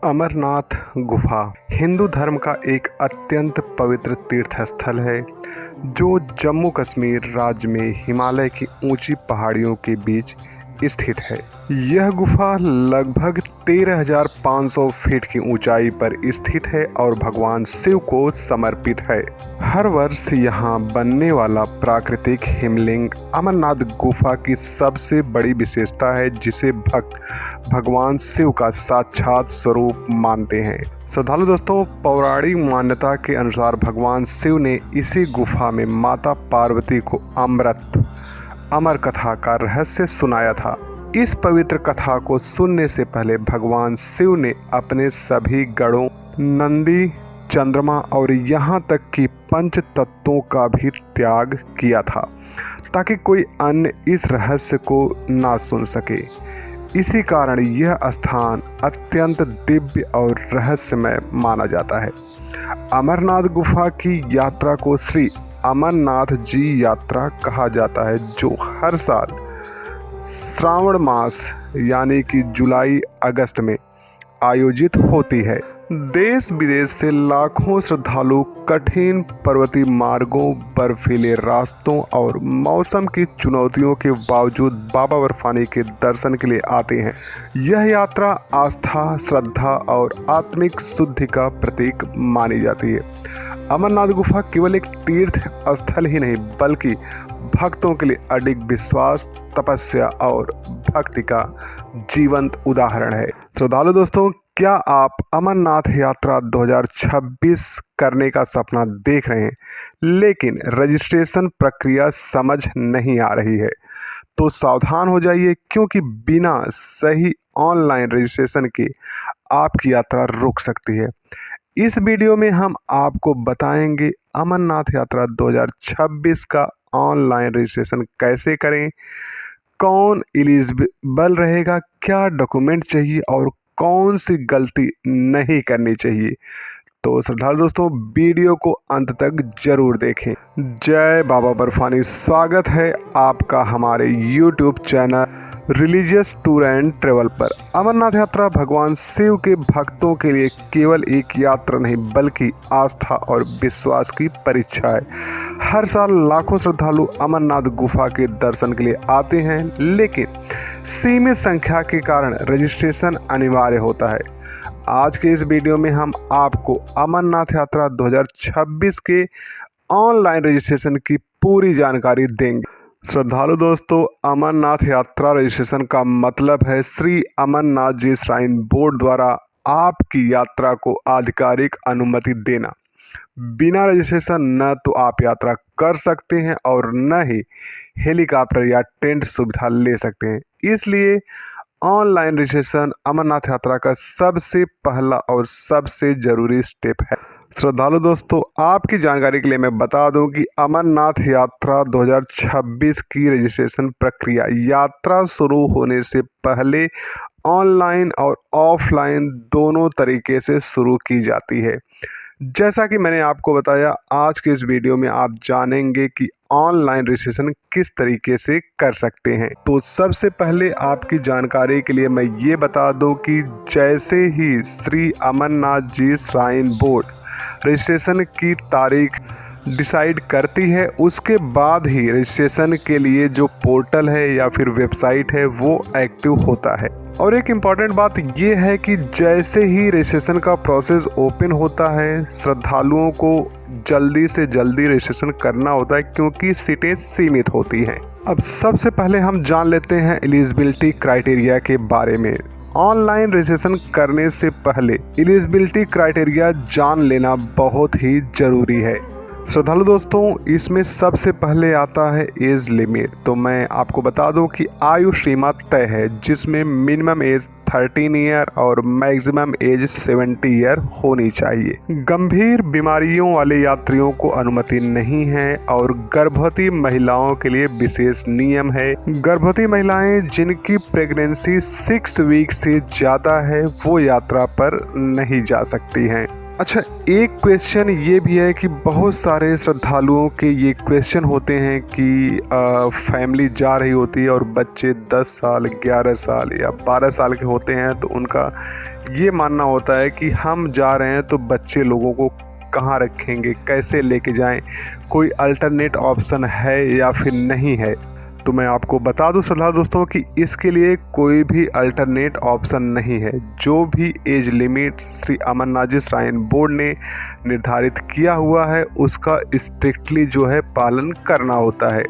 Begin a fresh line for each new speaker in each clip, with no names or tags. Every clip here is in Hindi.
अमरनाथ गुफा हिंदू धर्म का एक अत्यंत पवित्र तीर्थ स्थल है जो जम्मू कश्मीर राज्य में हिमालय की ऊंची पहाड़ियों के बीच स्थित है। यह गुफा लगभग 13,500 फीट की ऊंचाई पर स्थित है और भगवान शिव को समर्पित है। हर वर्ष यहाँ बनने वाला प्राकृतिक हिमलिंग अमरनाथ गुफा की सबसे बड़ी विशेषता है, जिसे भक्त भगवान शिव का साक्षात स्वरूप मानते हैं। श्रद्धालु दोस्तों, पौराणिक मान्यता के अनुसार भगवान शिव ने इसी गुफा में माता पार्वती को अमर कथा का रहस्य सुनाया था। इस पवित्र कथा को सुनने से पहले भगवान शिव ने अपने सभी गणों, नंदी, चंद्रमा और यहाँ तक कि पंच तत्वों का भी त्याग किया था, ताकि कोई अन्य इस रहस्य को ना सुन सके। इसी कारण यह स्थान अत्यंत दिव्य और रहस्यमय माना जाता है। अमरनाथ गुफा की यात्रा को श्री अमरनाथ जी यात्रा कहा जाता है, जो हर साल श्रावण मास यानी कि जुलाई अगस्त में आयोजित होती है। देश विदेश से लाखों श्रद्धालु कठिन पर्वतीय मार्गों, बर्फीले रास्तों और मौसम की चुनौतियों के बावजूद बाबा बर्फानी के दर्शन के लिए आते हैं। यह यात्रा आस्था, श्रद्धा और आत्मिक शुद्धि का प्रतीक मानी जाती है। अमरनाथ गुफा केवल एक तीर्थ स्थल ही नहीं, बल्कि भक्तों के लिए अडिग विश्वास, तपस्या और भक्ति का जीवंत उदाहरण है। श्रद्धालु दोस्तों, क्या आप अमरनाथ यात्रा 2026 करने का सपना देख रहे हैं, लेकिन रजिस्ट्रेशन प्रक्रिया समझ नहीं आ रही है? तो सावधान हो जाइए, क्योंकि बिना सही ऑनलाइन रजिस्ट्रेशन के आपकी यात्रा रुक सकती है। इस वीडियो में हम आपको बताएंगे अमरनाथ यात्रा 2026 का ऑनलाइन रजिस्ट्रेशन कैसे करें, कौन एलिजिबल रहेगा, क्या डॉक्यूमेंट चाहिए और कौन सी गलती नहीं करनी चाहिए। तो श्रद्धालु दोस्तों, वीडियो को अंत तक जरूर देखें। जय बाबा बर्फानी, स्वागत है आपका हमारे YouTube channel religious tour and travel पर। अमरनाथ यात्रा भगवान शिव के भक्तों के लिए केवल एक यात्रा नहीं, बल्कि आस्था और विश्वास की परीक्षा है। हर साल लाखों श्रद्धालु अमरनाथ गुफा के दर्शन के लिए आते हैं, लेकिन सीमित संख्या के कारण रजिस्ट्रेशन अनिवार्य होता है। आज के इस वीडियो में हम आपको अमरनाथ यात्रा 2026 के ऑनलाइन रजिस्ट्रेशन की पूरी जानकारी देंगे। श्रद्धालु दोस्तों, अमरनाथ यात्रा रजिस्ट्रेशन का मतलब है श्री अमरनाथ जी श्राइन बोर्ड द्वारा आपकी यात्रा को आधिकारिक अनुमति देना। बिना रजिस्ट्रेशन न तो आप यात्रा कर सकते हैं और न ही हेलीकॉप्टर या टेंट सुविधा ले सकते हैं। इसलिए ऑनलाइन रजिस्ट्रेशन अमरनाथ यात्रा का सबसे पहला और सबसे ज़रूरी स्टेप है। श्रद्धालु दोस्तों, आपकी जानकारी के लिए मैं बता दूं कि अमरनाथ यात्रा 2026 की रजिस्ट्रेशन प्रक्रिया यात्रा शुरू होने से पहले ऑनलाइन और ऑफलाइन दोनों तरीके से शुरू की जाती है। जैसा कि मैंने आपको बताया, आज के इस वीडियो में आप जानेंगे कि ऑनलाइन रजिस्ट्रेशन किस तरीके से कर सकते हैं। तो सबसे पहले आपकी जानकारी के लिए मैं ये बता दूं कि जैसे ही Shri Amarnath ji shrine board registration की तारीख डिसाइड करती है, उसके बाद ही रजिस्ट्रेशन के लिए जो पोर्टल है या फिर वेबसाइट है वो एक्टिव होता है। और एक इम्पॉर्टेंट बात ये है कि जैसे ही रजिस्ट्रेशन का प्रोसेस ओपन होता है, श्रद्धालुओं को जल्दी से जल्दी रजिस्ट्रेशन करना होता है, क्योंकि सीटें सीमित होती हैं। अब सबसे पहले हम जान लेते हैं एलिजिबिलिटी क्राइटेरिया के बारे में। ऑनलाइन रजिस्ट्रेशन करने से पहले एलिजिबिलिटी क्राइटेरिया जान लेना बहुत ही ज़रूरी है। श्रद्धालु दोस्तों, इसमें सबसे पहले आता है एज लिमिट। तो मैं आपको बता दूं कि आयु सीमा तय है, जिसमें मिनिमम एज 13 ईयर और मैक्सिमम एज 70 ईयर होनी चाहिए। गंभीर बीमारियों वाले यात्रियों को अनुमति नहीं है और गर्भवती महिलाओं के लिए विशेष नियम है। गर्भवती महिलाएं जिनकी प्रेगनेंसी 6 वीक से ज़्यादा है, वो यात्रा पर नहीं जा सकती हैं। अच्छा, एक क्वेश्चन ये भी है कि बहुत सारे श्रद्धालुओं के ये क्वेश्चन होते हैं कि फैमिली जा रही होती है और बच्चे 10 साल, 11 साल या 12 साल के होते हैं, तो उनका ये मानना होता है कि हम जा रहे हैं तो बच्चे लोगों को कहाँ रखेंगे, कैसे लेके जाएं, कोई अल्टरनेट ऑप्शन है या फिर नहीं है। तो मैं आपको बता दूं सलाह दोस्तों कि इसके लिए कोई भी अल्टरनेट ऑप्शन नहीं है। जो भी age limit Shri Amarnath ji shrine board ने निर्धारित किया हुआ है उसका स्ट्रिक्टली जो है पालन करना होता है।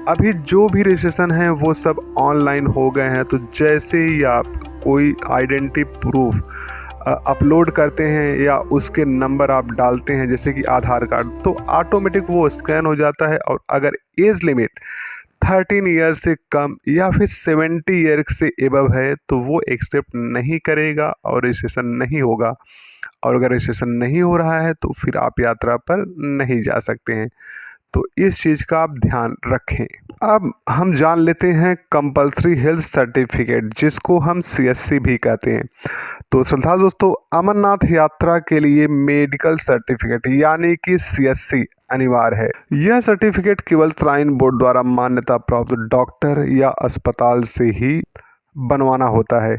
अभी जो भी रजिस्ट्रेशन है वो सब ऑनलाइन हो गए हैं, तो जैसे ही आप कोई आइडेंटिटी प्रूफ अपलोड करते हैं या उसके नंबर आप डालते हैं जैसे कि आधार कार्ड, तो ऑटोमेटिक वो स्कैन हो जाता है। और अगर एज लिमिट 13 ईयर से कम या फिर 70 ईयर से एबव है तो वो एक्सेप्ट नहीं करेगा और रजिस्ट्रेशन नहीं होगा। और अगर रजिस्ट्रेशन नहीं हो रहा है तो फिर आप यात्रा पर नहीं जा सकते हैं। तो इस चीज़ का आप ध्यान रखें। अब हम जान लेते हैं कंपल्सरी हेल्थ सर्टिफिकेट, जिसको हम CSC भी कहते हैं। तो श्रद्धालु दोस्तों, अमरनाथ यात्रा के लिए मेडिकल सर्टिफिकेट यानी कि CSC अनिवार्य है। यह सर्टिफिकेट केवल श्राइन बोर्ड द्वारा मान्यता प्राप्त डॉक्टर या अस्पताल से ही बनवाना होता है।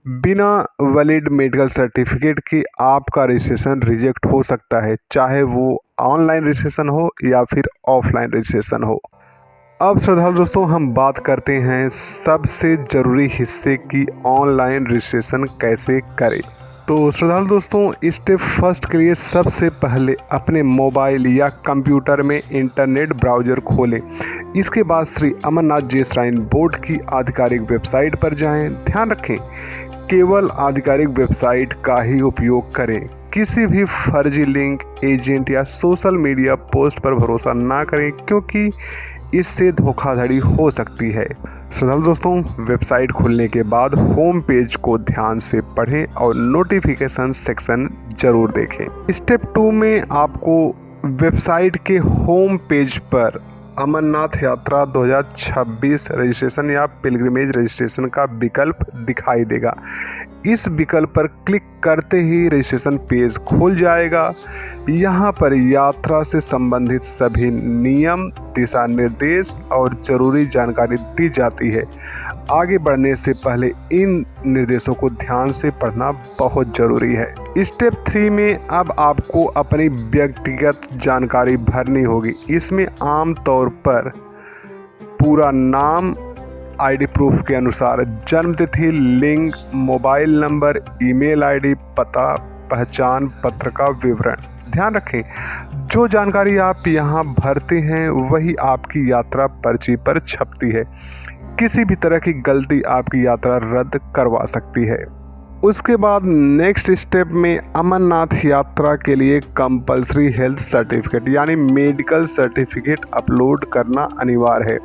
बिना वैलिड मेडिकल सर्टिफिकेट के आपका रजिस्ट्रेशन रिजेक्ट हो सकता है, चाहे वो ऑनलाइन रजिस्ट्रेशन हो या फिर ऑफलाइन रजिस्ट्रेशन हो। अब श्रद्धालु दोस्तों, हम बात करते हैं सबसे ज़रूरी हिस्से की, ऑनलाइन रजिस्ट्रेशन कैसे करें। तो श्रद्धालु दोस्तों, स्टेप फर्स्ट के लिए सबसे पहले अपने मोबाइल या कंप्यूटर में इंटरनेट ब्राउज़र खोलें। इसके बाद श्री अमरनाथ जी श्राइन बोर्ड की आधिकारिक वेबसाइट पर जाएं। ध्यान रखें, केवल आधिकारिक वेबसाइट का ही उपयोग करें। किसी भी फर्जी लिंक, एजेंट या सोशल मीडिया पोस्ट पर भरोसा ना करें, क्योंकि इससे धोखाधड़ी हो सकती है। श्रद्धालु दोस्तों, वेबसाइट खुलने के बाद होम पेज को ध्यान से पढ़ें और नोटिफिकेशन सेक्शन जरूर देखें। स्टेप 2 में आपको वेबसाइट के होम पेज पर अमरनाथ यात्रा 2026 रजिस्ट्रेशन या पिलग्रिमेज रजिस्ट्रेशन का विकल्प दिखाई देगा। इस विकल्प पर क्लिक करते ही रजिस्ट्रेशन पेज खुल जाएगा। यहाँ पर यात्रा से संबंधित सभी नियम, दिशा निर्देश और ज़रूरी जानकारी दी जाती है। आगे बढ़ने से पहले इन निर्देशों को ध्यान से पढ़ना बहुत ज़रूरी है। स्टेप 3 में अब आपको अपनी व्यक्तिगत जानकारी भरनी होगी। इसमें आम तौर पर पूरा नाम, ID प्रूफ के अनुसार जन्म तिथि, लिंग, मोबाइल नंबर, ईमेल ID, पता, पहचान पत्र का विवरण। ध्यान रखें, जो जानकारी आप यहाँ भरते हैं वही आपकी यात्रा पर्ची पर छपती है। किसी भी तरह की गलती आपकी यात्रा रद्द करवा सकती है। उसके बाद नेक्स्ट स्टेप में अमरनाथ यात्रा के लिए कंपल्सरी हेल्थ सर्टिफिकेट यानी मेडिकल सर्टिफिकेट अपलोड करना अनिवार्य है।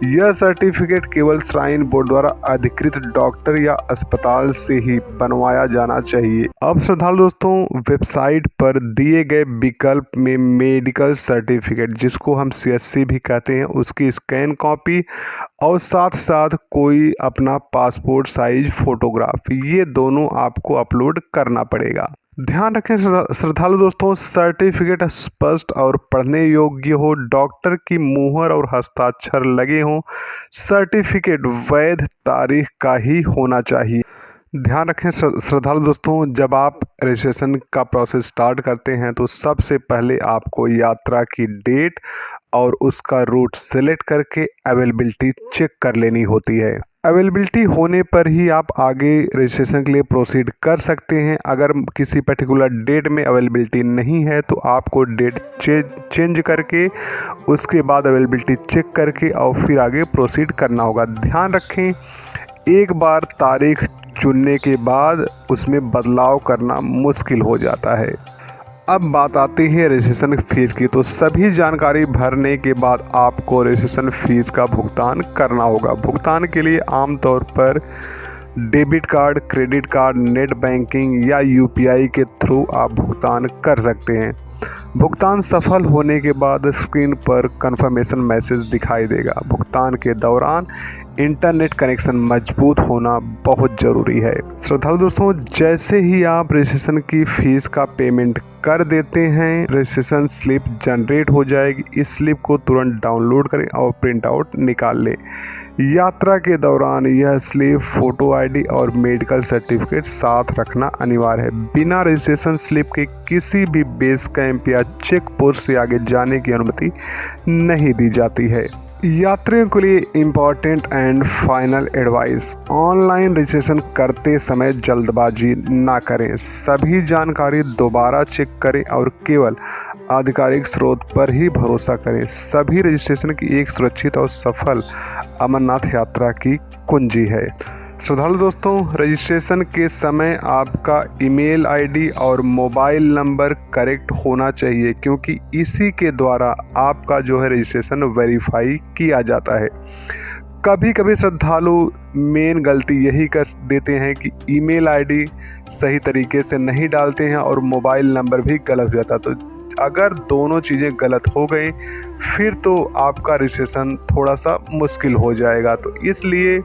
यह सर्टिफिकेट केवल श्राइन बोर्ड द्वारा अधिकृत डॉक्टर या अस्पताल से ही बनवाया जाना चाहिए। अब श्रद्धालु दोस्तों, वेबसाइट पर दिए गए विकल्प में मेडिकल सर्टिफिकेट, जिसको हम CSC भी कहते हैं, उसकी स्कैन कॉपी और साथ साथ कोई अपना पासपोर्ट साइज फोटोग्राफ, ये दोनों आपको अपलोड करना पड़ेगा। ध्यान रखें श्रद्धालु दोस्तों, सर्टिफिकेट स्पष्ट और पढ़ने योग्य हो, डॉक्टर की मुहर और हस्ताक्षर लगे हों, सर्टिफिकेट वैध तारीख का ही होना चाहिए। ध्यान रखें श्रद्धालु दोस्तों, जब आप रजिस्ट्रेशन का प्रोसेस स्टार्ट करते हैं तो सबसे पहले आपको यात्रा की डेट और उसका रूट सेलेक्ट करके अवेलेबिलिटी चेक कर लेनी होती है। अवेलेबिलिटी होने पर ही आप आगे रजिस्ट्रेशन के लिए प्रोसीड कर सकते हैं। अगर किसी पर्टिकुलर डेट में अवेलेबिलिटी नहीं है तो आपको डेट चेंज करके उसके बाद अवेलेबिलिटी चेक करके और फिर आगे प्रोसीड करना होगा। ध्यान रखें, एक बार तारीख चुनने के बाद उसमें बदलाव करना मुश्किल हो जाता है। अब बात आती है रजिस्ट्रेशन फ़ीस की। तो सभी जानकारी भरने के बाद आपको रजिस्ट्रेशन फ़ीस का भुगतान करना होगा। भुगतान के लिए आमतौर पर debit card, credit card, net banking या UPI के थ्रू आप भुगतान कर सकते हैं। भुगतान सफल होने के बाद स्क्रीन पर कंफर्मेशन मैसेज दिखाई देगा। भुगतान के दौरान इंटरनेट कनेक्शन मजबूत होना बहुत ज़रूरी है। श्रद्धालु दोस्तों, जैसे ही आप रजिस्ट्रेशन की फ़ीस का पेमेंट कर देते हैं, रजिस्ट्रेशन स्लिप जनरेट हो जाएगी। इस स्लिप को तुरंत डाउनलोड करें और प्रिंट आउट निकाल लें। यात्रा के दौरान यह स्लिप फ़ोटो आईडी और मेडिकल सर्टिफिकेट साथ रखना अनिवार्य है। बिना रजिस्ट्रेशन स्लिप के किसी भी बेस कैंप या चेक पोस्ट से आगे जाने की अनुमति नहीं दी जाती है। यात्रियों के लिए important and final advice: online registration करते समय जल्दबाजी ना करें। सभी जानकारी दोबारा चेक करें और केवल आधिकारिक स्रोत पर ही भरोसा करें। सभी रजिस्ट्रेशन की एक सुरक्षित और सफल अमरनाथ यात्रा की कुंजी है। श्रद्धालु दोस्तों, रजिस्ट्रेशन के समय आपका ईमेल आईडी और मोबाइल नंबर करेक्ट होना चाहिए, क्योंकि इसी के द्वारा आपका जो है रजिस्ट्रेशन वेरीफाई किया जाता है। कभी कभी श्रद्धालु मेन गलती यही कर देते हैं कि ईमेल आईडी सही तरीके से नहीं डालते हैं और मोबाइल नंबर भी गलत हो जाता है। तो अगर दोनों चीज़ें गलत हो गई फिर तो आपका रजिस्ट्रेशन थोड़ा सा मुश्किल हो जाएगा। तो इसलिए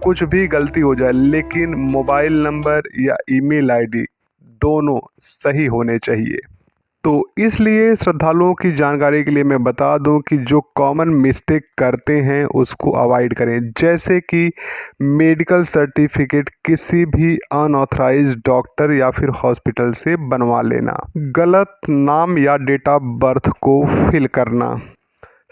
कुछ भी गलती हो जाए, लेकिन मोबाइल नंबर या ईमेल आईडी दोनों सही होने चाहिए। तो इसलिए श्रद्धालुओं की जानकारी के लिए मैं बता दूं कि जो कॉमन मिस्टेक करते हैं उसको अवॉइड करें, जैसे कि मेडिकल सर्टिफिकेट किसी भी अनऑथराइज्ड डॉक्टर या फिर हॉस्पिटल से बनवा लेना, गलत नाम या डेट ऑफ बर्थ को फिल करना,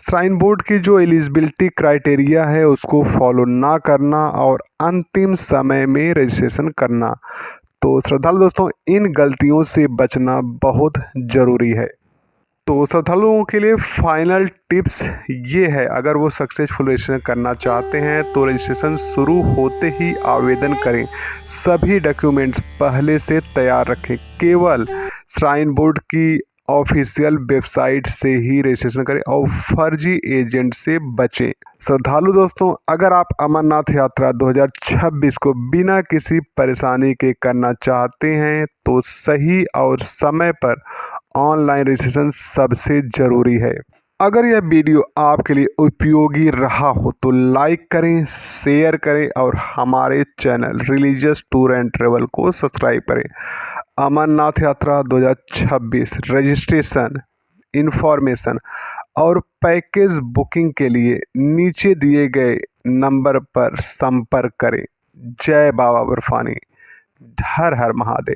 श्राइन बोर्ड की जो एलिजिबिलिटी क्राइटेरिया है उसको फॉलो ना करना और अंतिम समय में रजिस्ट्रेशन करना। तो श्रद्धालु दोस्तों, इन गलतियों से बचना बहुत ज़रूरी है। तो श्रद्धालुओं के लिए फाइनल टिप्स ये है: अगर वो सक्सेसफुल रजिस्ट्रेशन करना चाहते हैं तो रजिस्ट्रेशन शुरू होते ही आवेदन करें। सभी डॉक्यूमेंट्स पहले से तैयार रखें। केवल श्राइन बोर्ड की ऑफिशियल वेबसाइट से ही रजिस्ट्रेशन करें और फर्जी एजेंट से बचें। श्रद्धालु दोस्तों, अगर आप अमरनाथ यात्रा 2026 को बिना किसी परेशानी के करना चाहते हैं तो सही और समय पर ऑनलाइन रजिस्ट्रेशन सबसे ज़रूरी है। अगर यह वीडियो आपके लिए उपयोगी रहा हो तो लाइक करें, शेयर करें और हमारे channel religious tour and travel को सब्सक्राइब करें। अमरनाथ यात्रा 2026 रजिस्ट्रेशन, इन्फॉर्मेशन और पैकेज बुकिंग के लिए नीचे दिए गए नंबर पर संपर्क करें। जय बाबा बर्फानी। हर हर महादेव।